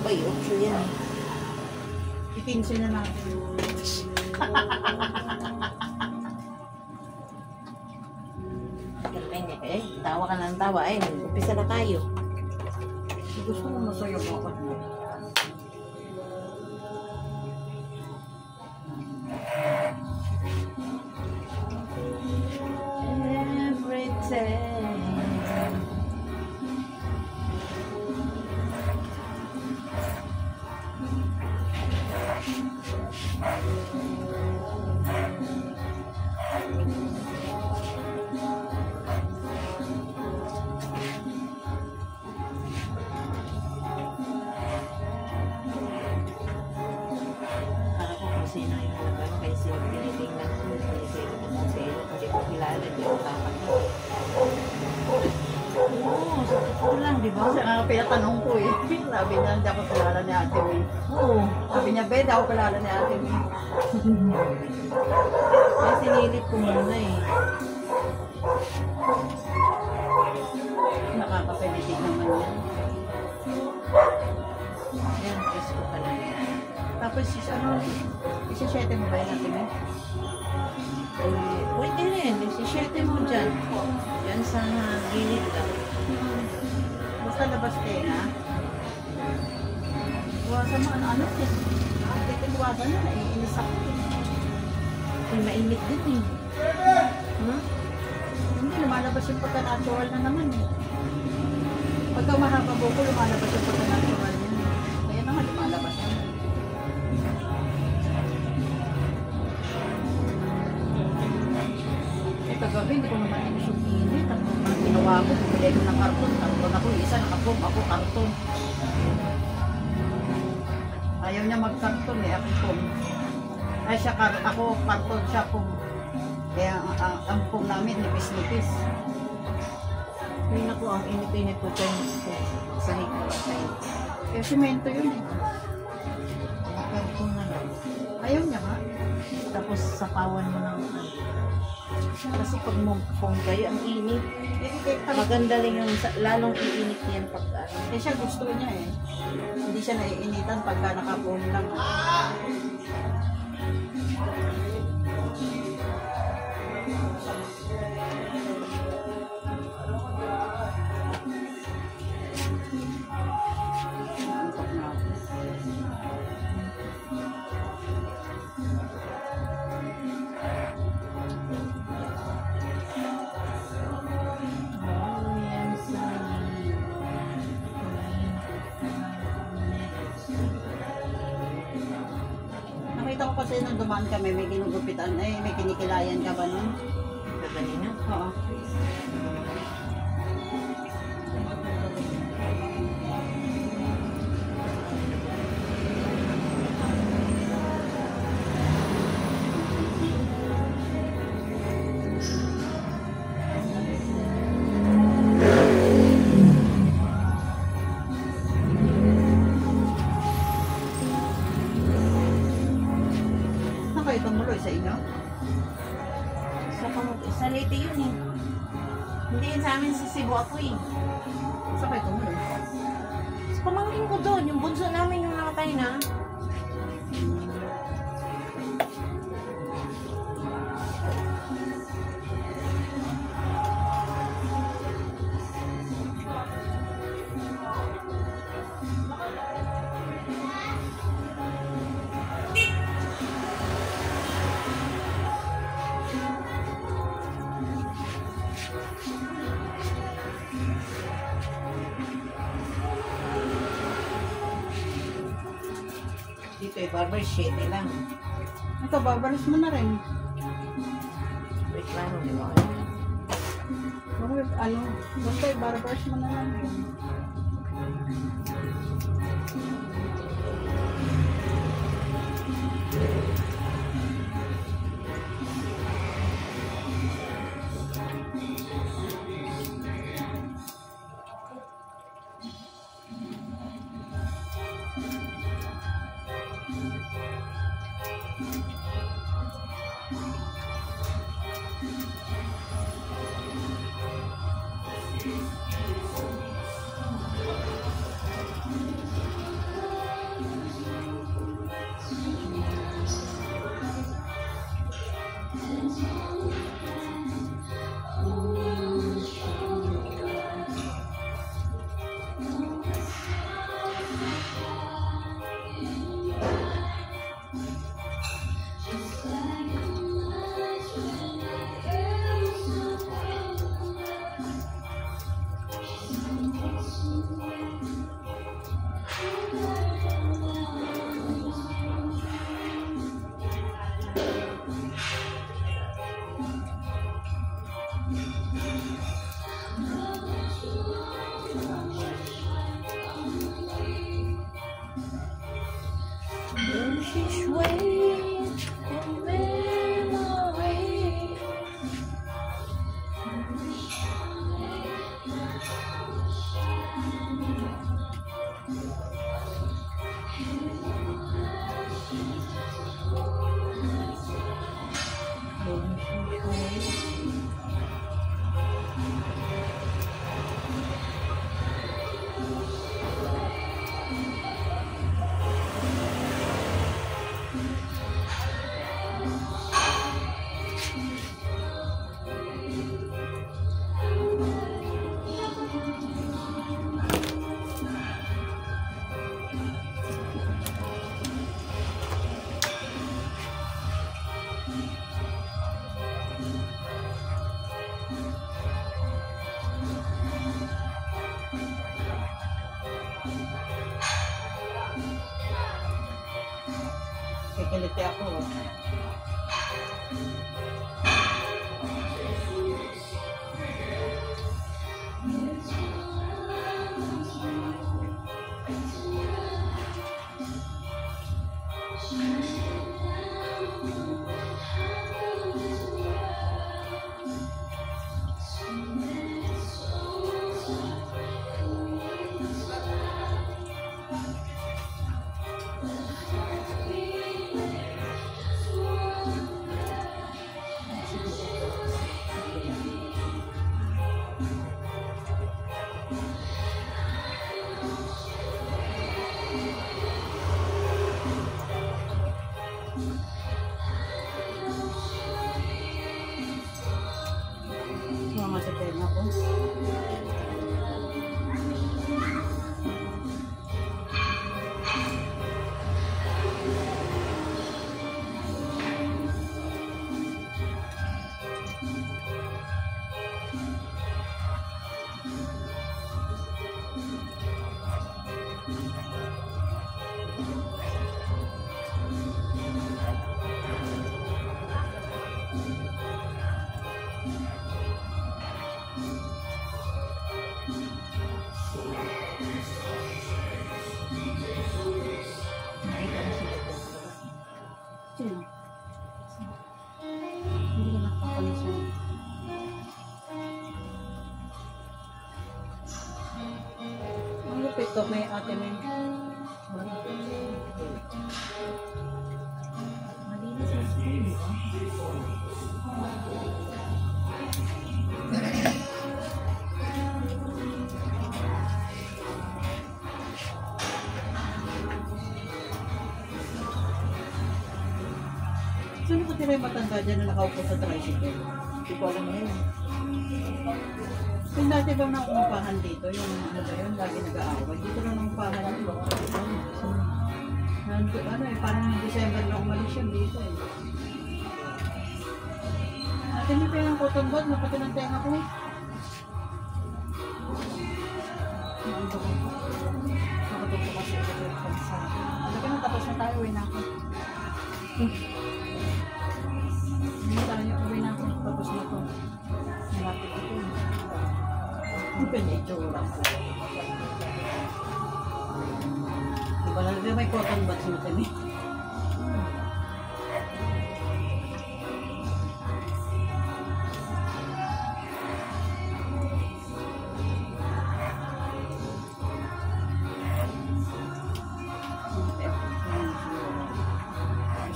by 8 yan eh. I-15 na natin. Eh, tawa ka ng tawa. Eh, umpisa na tayo. Gusto mo masaya mo ako. Sino yung nagano kaya sino tinitingnan ko kasi ko kilala di ako dapat sa totoo lang di ba? Kasi nga pinatanong ko eh. Sabi niya hindi ako kilala ni Ate May. Oo. Sabi niya be, ako kilala ni Ate May. Kaya sinilip ko muna eh. Nakakapilitig naman yan. Yan, kiss ko pala. Tapos isa-7 mo ba yun Ate May? Eh, pwede rin. Isishete mo dyan. Yan sa gilid lang. Basta labas kayo na. Iwasan mo ano-ano eh. Dito iwasan na, naiinis ako. Eh, mainit din eh. Hmm? Hindi, lumalabas yung pagka-natural na naman eh. Pagka mahaba buko, lumalabas yung pagka-natural niya. Kaya naman, lumalabas na. Kagabi, hindi ko naman inis yung init. Ang ginawa ko, bumili ko ng karton. Karton ako, isa nakapong ako karton. Ayaw niya mag-karton eh, ako pong. Ay siya, ako karton, siya pong. Kaya ang pong namin, nipis-nipis. Ay naku, ang init-init ko dyan. Sahig na tayo. Kaya simento yun eh. Karton na lang. Ayaw niya nga. Tapos sapawan mo ng kasi pag mumpong kayo, ang init. Maganda rin yung lalong iinit yan pag eh siya gusto niya eh. Hindi siya naiinitan pagka nakapon lang. Nakita ko kasi nung dumaan kami, may ginugupitan, may kinikilayan ka ba nun? Kanina? Oo. Kayo tumuloy sa inyo? Sa Leyte yun eh. Hindi yun sa amin sa Cebu ako eh. Saan kayo tumuloy? Sa pamangkin ko doon, yung bunso namin yung nakatay na. Dito eh, barber shade lang. Ito, babalis mo na rin. Wait lang, di ba? Ano, basta i-barbers mo na lang yun. she's waiting in memory. Kikiliti ako. Mga sa tenga ko. Sino? Hindi ko nakakalisan. Ang lupit to, may ate may. Malinis sa skin, di ba? Sino ko tira yung matanda dyan na nakaupo sa tricycle? Hindi ko alam yun. Yung dati bang nakumpahan dito, yung ano ba yun, lagi nag-aaway. Dito lang nakumpahan yun. Nandito, ano eh, parang December na umalis yun dito eh. At hindi pa yung cotton bud, napati ng tenga ko. Nakatupo kasi ito yung pagsabi. Ano ka na, tapos na tayo, uwi na ako. Hindi tayo, uwi na ako, tapos na to. Malapit ito. Hindi pa niya itsura ko. Diba lang, may cotton buds mo kami.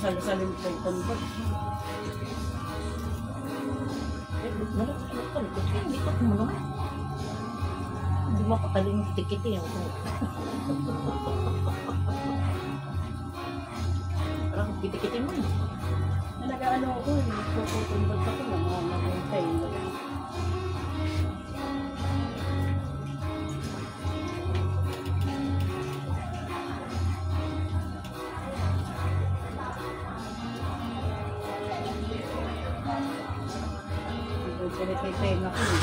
Sali-sali mo cotton buds. Hindi ko kumulo. Hindi mo pakaling tikit eh. Parang kitikitin mo eh. Nag-ano ako eh, cotton buds ako lang, nag-hintay. Pinipipeng ako eh.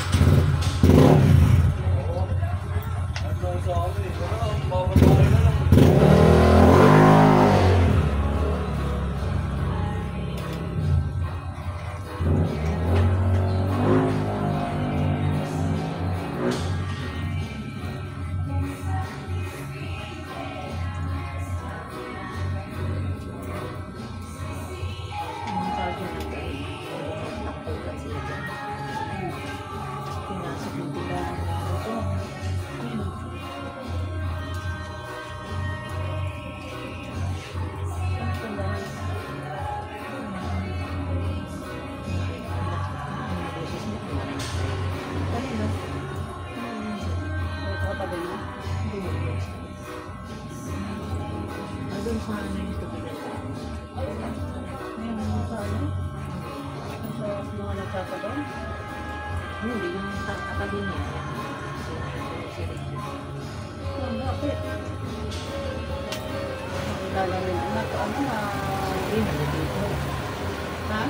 dun sa ano yung tubigan. Ngayon, sa ano? Sa mga nagsasabaw? Hindi yung katabi niya. Ang bakit? Lalawin na ito, ano na? Hindi, nalagito. Ha?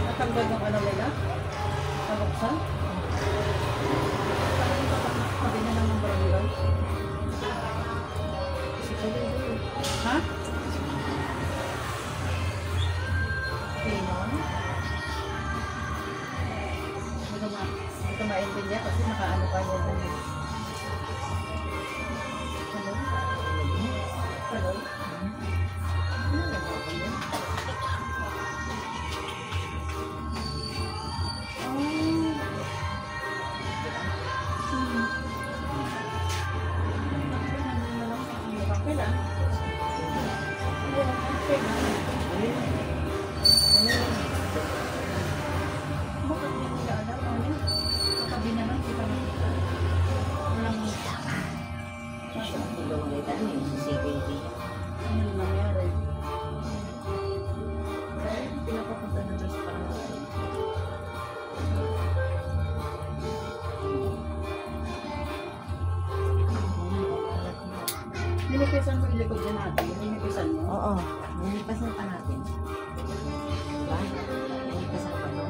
Natanggal ng ano nila? Nabuksan? Sabi na naman barangay. Kasi pwede doon. Ha? Pinon? Hindi ko maintindihan kasi nakaano pa yun. Hello? Hello? Ano nagawa yun? Nilipisan mo yung likod niya natin. Nilipisan mo. Oo, nilipasan pa natin. Diba? Nilipasan pa mo.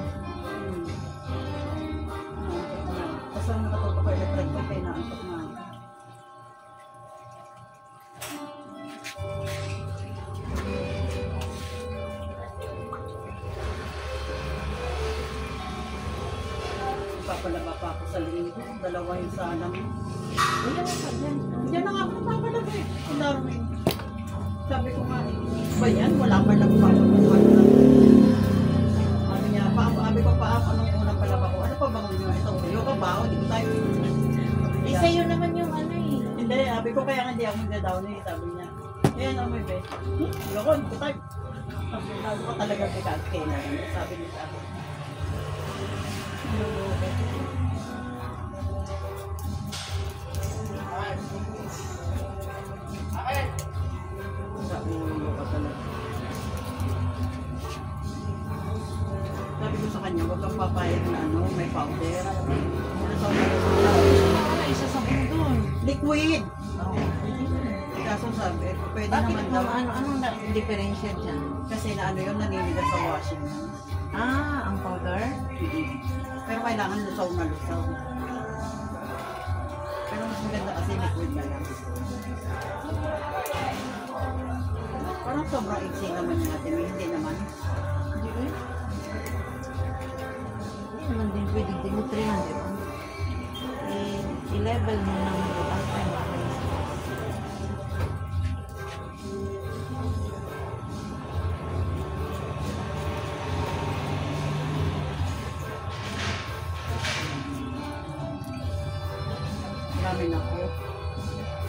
Naantok na. Kasi ang nakatutok ko electric ko, kaya naantok na. Papalaba pa ako sa liin ko. Dalawa yung sa alam. Wala ka pa dyan. Diyan na nga ako papalaba eh. Ang dami. Sabi ko nga eh. Ba yan? Wala pa lang papakuhan na. Ano niya, sabi ko pa ako nung unang palaba ko. Ano pa bang nyo? Ito, tuyo ka ba? O, di ko tayo. Eh, sa'yo naman yung ano eh. Hindi, sabi ko kaya nga hindi ako nagda-down eh. Sabi niya. Ayan, amoy be. Loko, di ko tayo. Sabi ko talaga bigat kailangan. Sabi niya sa akin. Sabi ko sa kanya, huwag kang papayag na ano, may powder. Ano, isa sa doon. Liquid! Oo. Kaso sabi, pwede Bakit naman mo, daw. anong diferensya dyan? Kasi na ano yun, naninigas sa washing. Ah, ang powder? Pero kailangan lusaw na lusaw. Pero mas maganda kasi liquid na lang. Parang sobrang iksi naman yung natin, hindi naman. Hindi eh. Hindi naman din pwedeng dinutrihan, di ba? I-level mo ng bukas pa yung mga Marami na ako.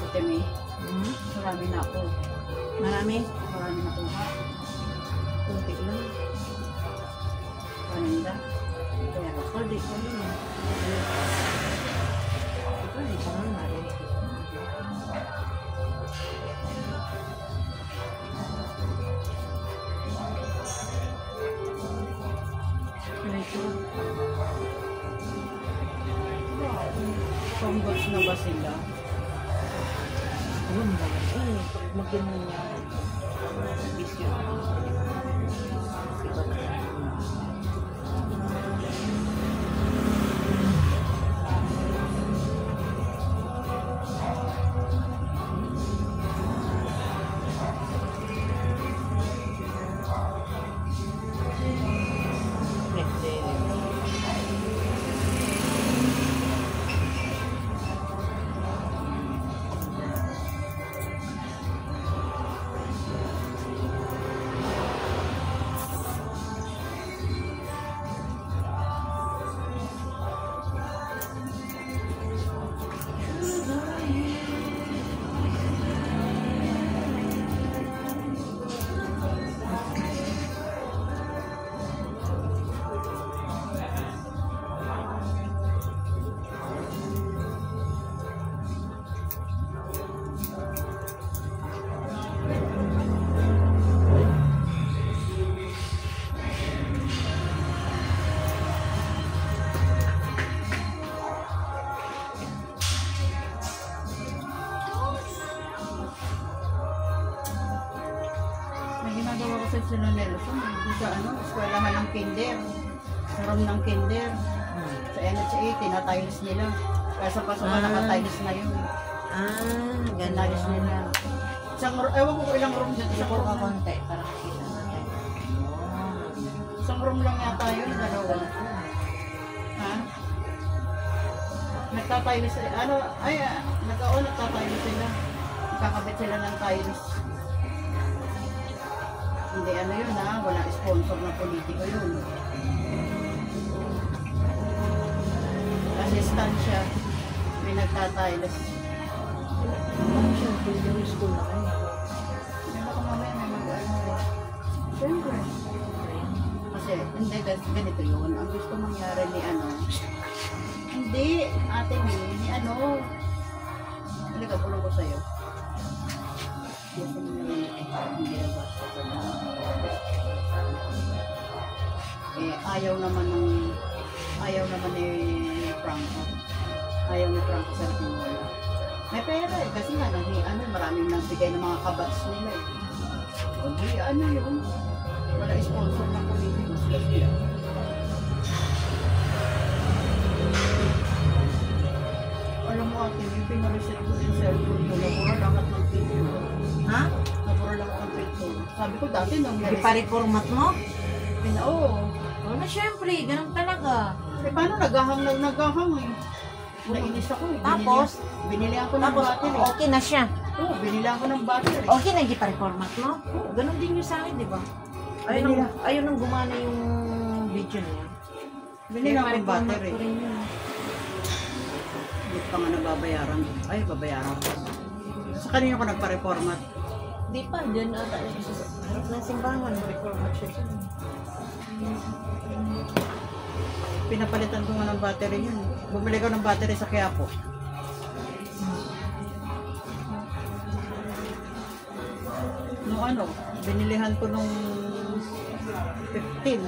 Ate May, Hmm? marami na ako. Marami? Marami na kuha. Kunti lang. Paninda. Pero, Oh, di ko yun. Ito, di ko nga marinig. ito. Congrats na ba sila? Ayun ba? Eh, pag mag-ganyan niya. Bisyo. Iba na. kasi sila Nelson, sa ano, eskwelahan ng kinder. Sa room ng kinder. Sa NHA, tinatiles nila. Kaya sa pasukan, nakatiles na yun. Tinatiles nila. Ewan ko kung ilang room dyan. Isang room ka konti, para makita natin. Isang room lang yata yun, dalawa. Ha? Nagtatiles sila. Ano, nagtatiles sila. Kakabit sila ng tiles. Hindi ano yun ha, wala sponsor na politiko yun. Assistant siya. May nagtatiles. Siyempre, yung school na kayo. Hindi ba kung mamaya may mag-ano? Siyempre. Kasi, hindi, ganito yun. Ang gusto mangyari ni ano, hindi, ate ni ano, halika, bulong ko sa'yo. Gusto mo hindi na basta sa ayaw naman ni Franco. Ayaw ni Franco sa Tinola. May pera eh, kasi nga, maraming nagbigay ng mga kabats nila eh. O di, ano yun? Wala sponsor ng politikus kasi yan. Alam mo ate, yung pinariset ko yung cellphone ko, nabura lahat ng picture. Ha? Nabura lahat ng picture. Sabi ko dati nung Ipa-reformat mo? Oo. Oo na, syempre, ganun talaga. Eh, paano naghahang eh. Nainis ako eh. Tapos? Binilihan ko ng Tapos, battery. okay na siya. Oo, binilihan ko ng battery. Okay na, ipa-reformat mo? Ganun din yung sa akin, di ba? Ayaw nang gumana yung video niya. Binilihan ko ng battery. Ko rin yun. Hindi pa nga nababayaran. Ay, babayaran ko. Sa kanina ko nagpa-reformat. Di pa, dyan ata sa harap ng simbahan, reformat siya dyan. Pinapalitan ko nga ng battery yun. Bumili ko ng battery sa Quiapo. Nung ano, binilihan ko nung 15.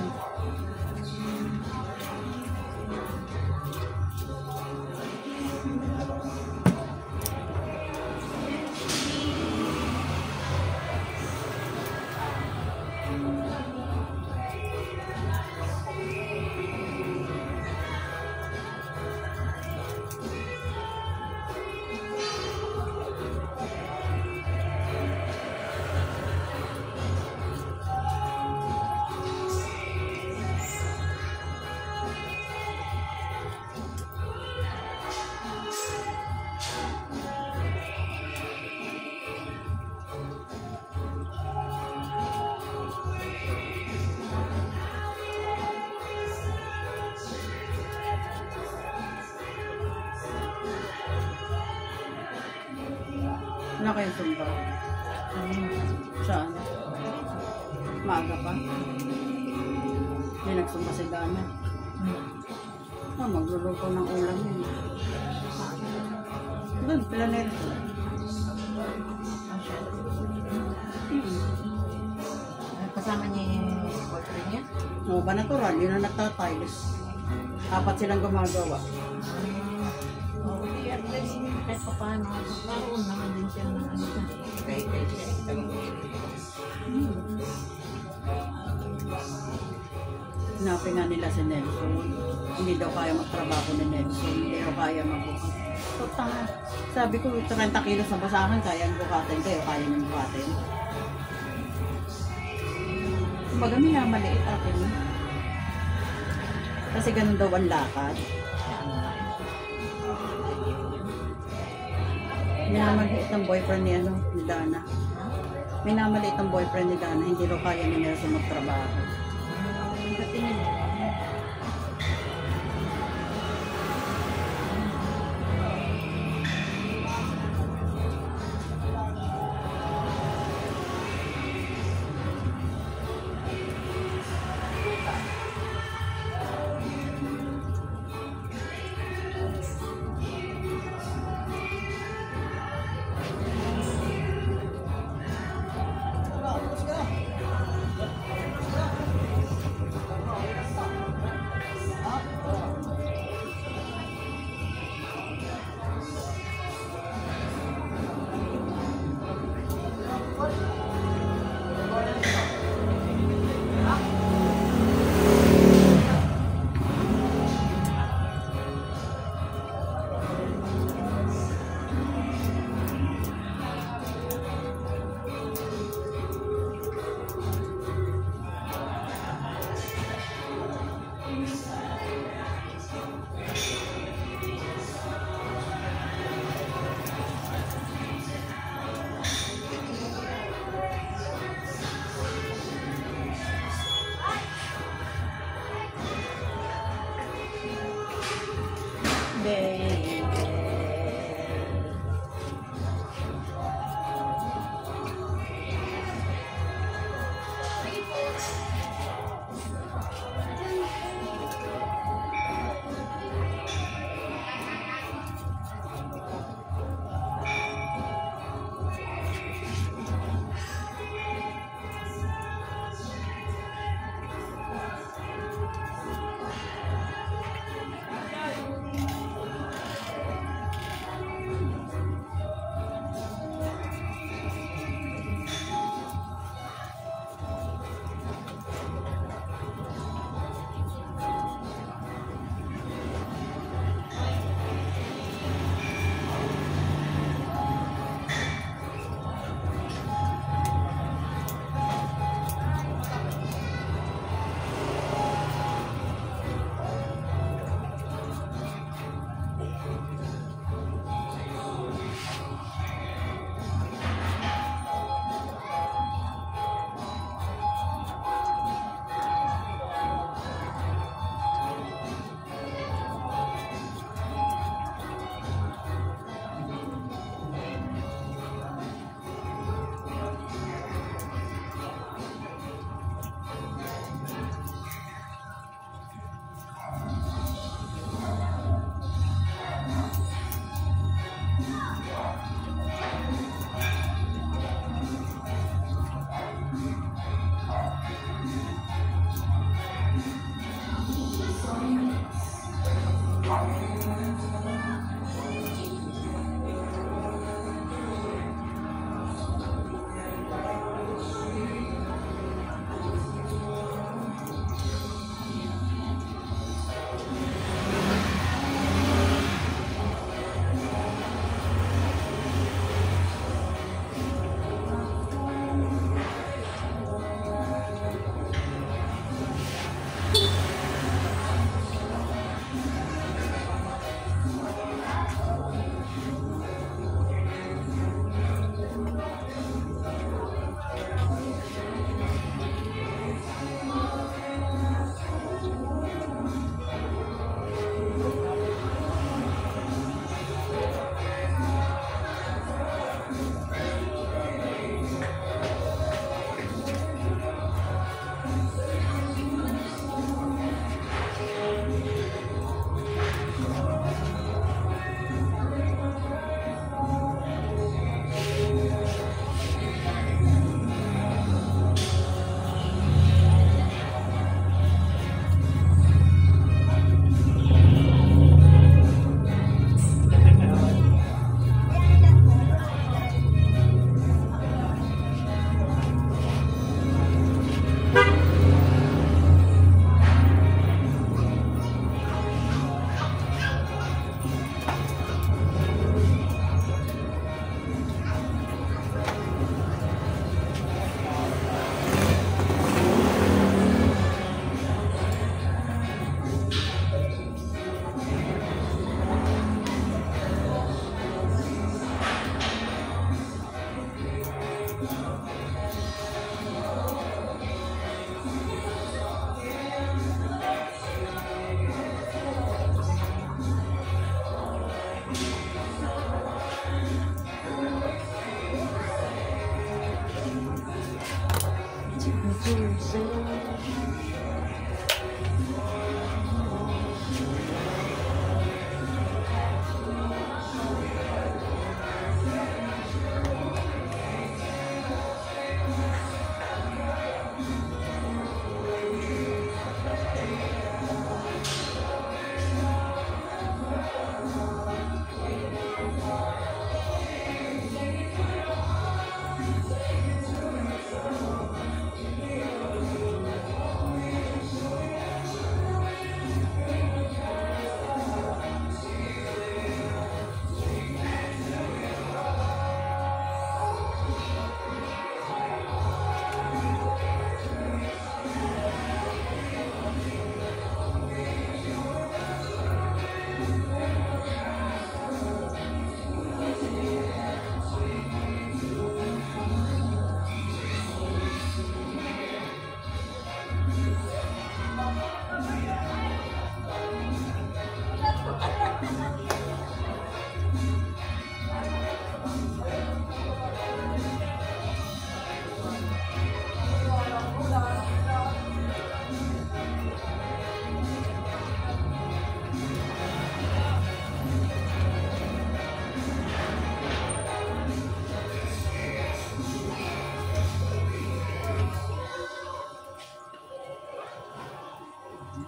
Wala kayong sumba. Saan? Maaga pa. Hindi nagsumba si Dana. Magluluto ng ulam yun. Doon, planero. Kasama niya yung boyfriend niya? Oo ba natural? Yun ang nagtatiles. 4 silang gumagawa. Okay, at least kahit pa paano, naroon naman din siya ng ano siya. Kahit siya. Sinabi nga nila si Nelson, hindi daw kaya magtrabaho ni Nelson, hindi daw kaya magbukat. So, sabi ko, 30 kilos na basahan, kaya ang bukatin kayo, kaya nang bukatin. Kumbaga, minamaliit akin. Kasi ganun daw ang lakad. Minamaliit ang boyfriend ni Dana. Minamaliit ang boyfriend ni Dana, hindi daw kaya ni Nelson magtrabaho. Tingin mo.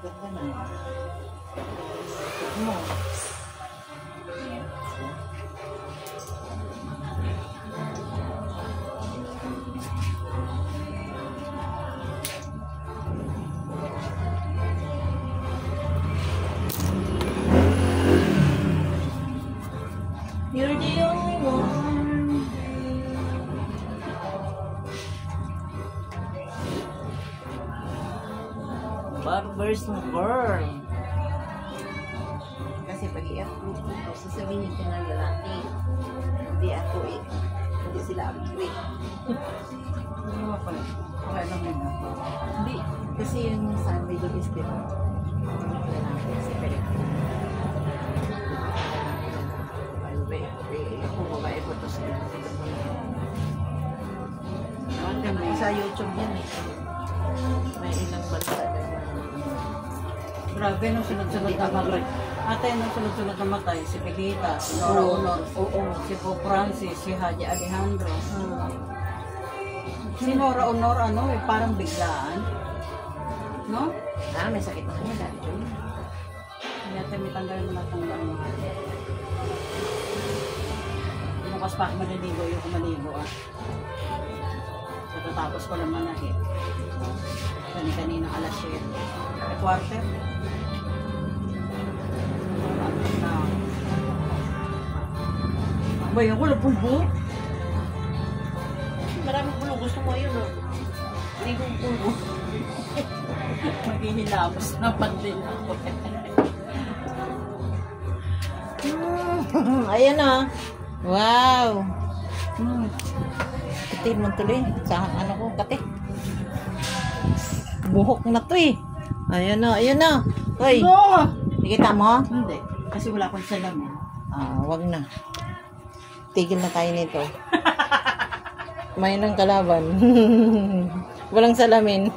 Ganda na. Mo. You're the only one. Barbers na girl. Kasi pag i-upload ko, sasabihin ko ng lalaki. Hindi ako eh. Hindi sila upgrade. Ano ba pala? Okay lang yun. Hindi. Kasi yung Sunday the best diba? Lalaki kasi pwede ako. Ako babae ko to sa sa YouTube yan eh. May ilang bansa na yun. Grabe, nung sunod-sunod na matay. Ate, nung sunod-sunod na matay, si Pegita, si Nora Honor, si Pope Francis, si Haji Alejandro. Si Nora Honor, ano eh, parang biglaan. No? Ah, may sakit na kanya dati. Hindi natin may tanggalin mo lahat ng ano. Bukas pa ako maliligo, yung kumaligo ah. Tapos ko lang manahit. Kanina alas 7. Quarter. Ba yan, wala pulbo. Maraming pulo. Gusto mo yun, no? Ligong pulo. Maghihilamos naman din ako. Ayan na. Wow. Kati mo tuloy. Sa ano ko, kati. Buhok na to eh. Ayan na, ayan na. Hoy, No! nakita mo? Hindi. Kasi wala akong salamin. Ah, wag na. Tigil na tayo nito. May nang kalaban. Walang salamin.